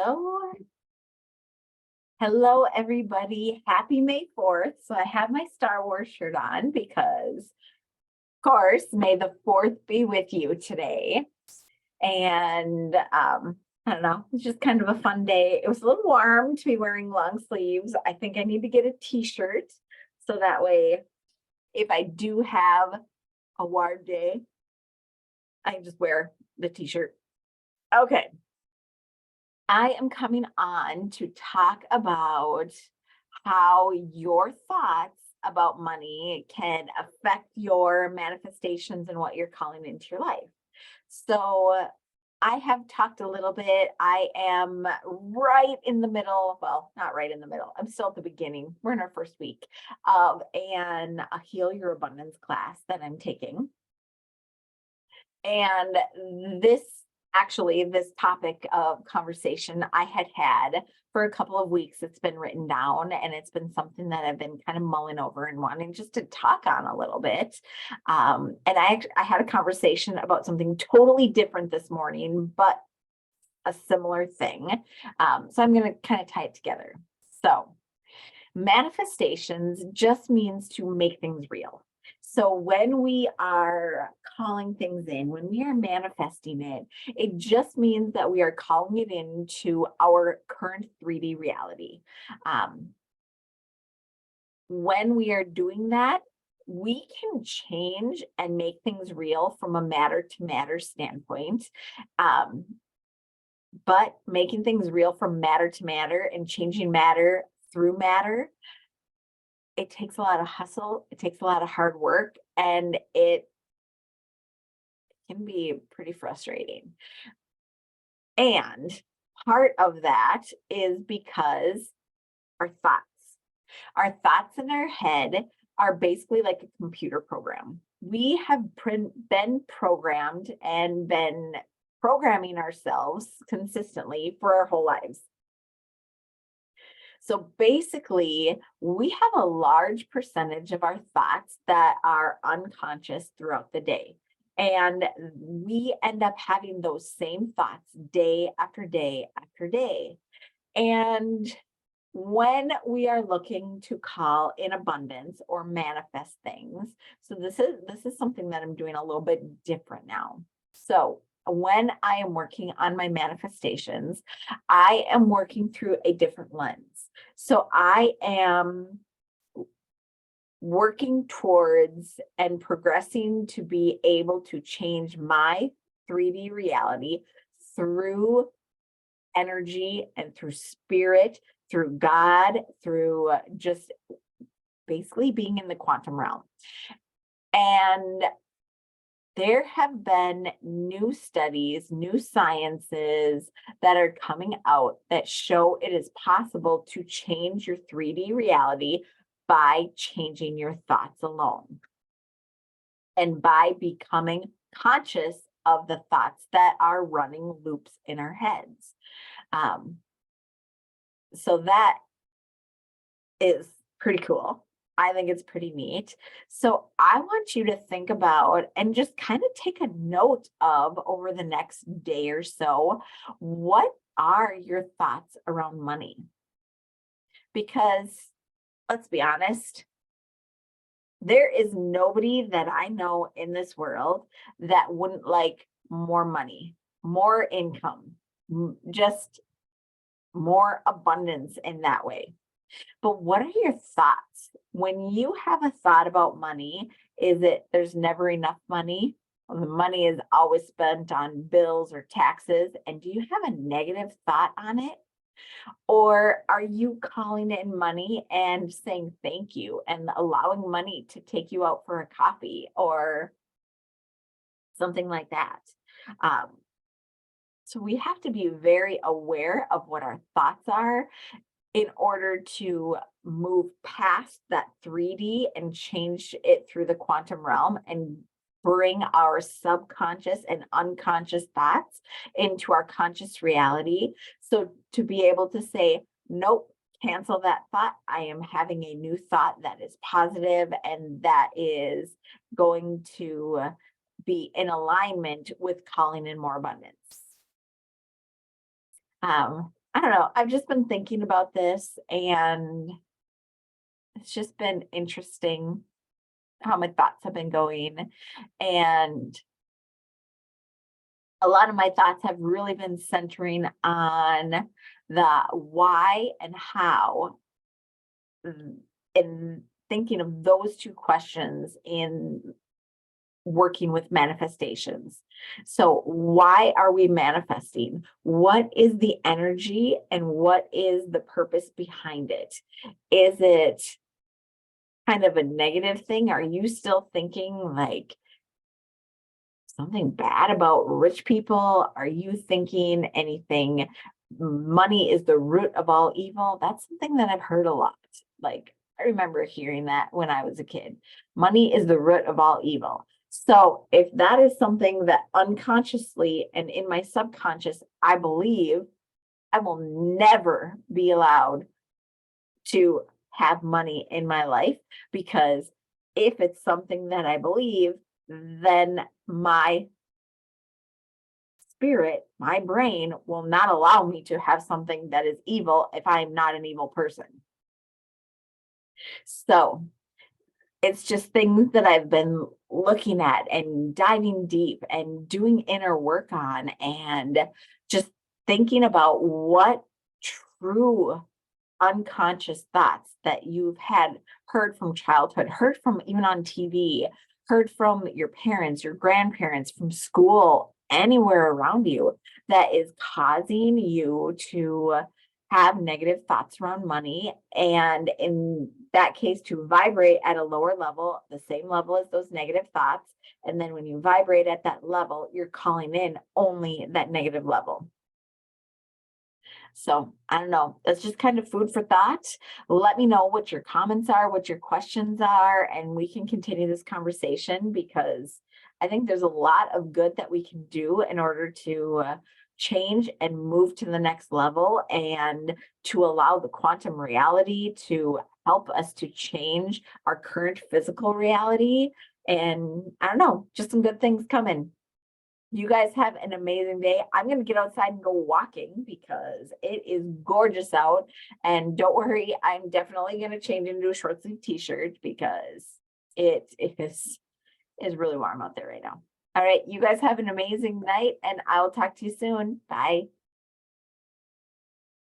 Hello. Hello, everybody. Happy May 4th. So I have my Star Wars shirt on because, of course, may the 4th be with you today. And I don't know, it's just kind of a fun day. It was a little warm to be wearing long sleeves. I think I need to get a t-shirt so that way if I do have a warm day, I can just wear the t-shirt. Okay. I am coming on to talk about how your thoughts about money can affect your manifestations and what you're calling into your life. So, I have talked a little bit. I am right in the middle. Well, not right in the middle. I'm still at the beginning. We're in our first week of a Heal Your Abundance class that I'm taking. And this topic of conversation I had for a couple of weeks. It's been written down and it's been something that I've been kind of mulling over and wanting just to talk on a little bit. And I had a conversation about something totally different this morning, but a similar thing. So I'm going to kind of tie it together. So manifestations just means to make things real. So when we are calling things in, when we are manifesting it, it just means that we are calling it into our current 3D reality. When we are doing that, we can change and make things real from a matter to matter standpoint. But making things real from matter to matter and changing matter through matter, it takes a lot of hustle, it takes a lot of hard work, and it can be pretty frustrating. And part of that is because our thoughts in our head are basically like a computer program. We have been programmed and been programming ourselves consistently for our whole lives. So basically, we have a large percentage of our thoughts that are unconscious throughout the day. And we end up having those same thoughts day after day after day. And when we are looking to call in abundance or manifest things, so this is something that I'm doing a little bit different now. So when I am working on my manifestations, I am working through a different lens. So I am working towards and progressing to be able to change my 3D reality through energy and through spirit, through God, through just basically being in the quantum realm. And there have been new studies, new sciences that are coming out that show it is possible to change your 3D reality by changing your thoughts alone and by becoming conscious of the thoughts that are running loops in our heads. So that is pretty cool. I think it's pretty neat. So I want you to think about and just kind of take a note of over the next day or so, what are your thoughts around money? Because let's be honest, there is nobody that I know in this world that wouldn't like more money, more income, just more abundance in that way. But what are your thoughts? When you have a thought about money, is it there's never enough money? Or the money is always spent on bills or taxes. And do you have a negative thought on it? Or are you calling in money and saying thank you and allowing money to take you out for a coffee or something like that? So we have to be very aware of what our thoughts are in order to move past that 3D and change it through the quantum realm and bring our subconscious and unconscious thoughts into our conscious reality. So to be able to say, nope, cancel that thought. I am having a new thought that is positive and that is going to be in alignment with calling in more abundance. I don't know. I've just been thinking about this and it's just been interesting how my thoughts have been going. And a lot of my thoughts have really been centering on the why and how, and thinking of those two questions in working with manifestations. So why are we manifesting? What is the energy and what is the purpose behind it? Is it kind of a negative thing? Are you still thinking like something bad about rich people? Are you thinking anything? Money is the root of all evil. That's something that I've heard a lot. Like, I remember hearing that when I was a kid. Money is the root of all evil. So, if that is something that unconsciously and in my subconscious, I believe, I will never be allowed to have money in my life, because if it's something that I believe, then my spirit, my brain will not allow me to have something that is evil if I'm not an evil person. So it's just things that I've been looking at and diving deep and doing inner work on, and just thinking about what true unconscious thoughts that you've had heard from childhood, heard from even on TV, heard from your parents, your grandparents, from school, anywhere around you, that is causing you to have negative thoughts around money. And in that case, to vibrate at a lower level, the same level as those negative thoughts. And then when you vibrate at that level, you're calling in only that negative level. So I don't know. That's just kind of food for thought. Let me know what your comments are, what your questions are, and we can continue this conversation, because I think there's a lot of good that we can do in order to change and move to the next level, and to allow the quantum reality to help us to change our current physical reality. And I don't know, just some good things coming. You guys have an amazing day. I'm going to get outside and go walking because it is gorgeous out. And don't worry, I'm definitely going to change into a short sleeve t-shirt because it is really warm out there right now. All right, you guys have an amazing night and I'll talk to you soon. Bye.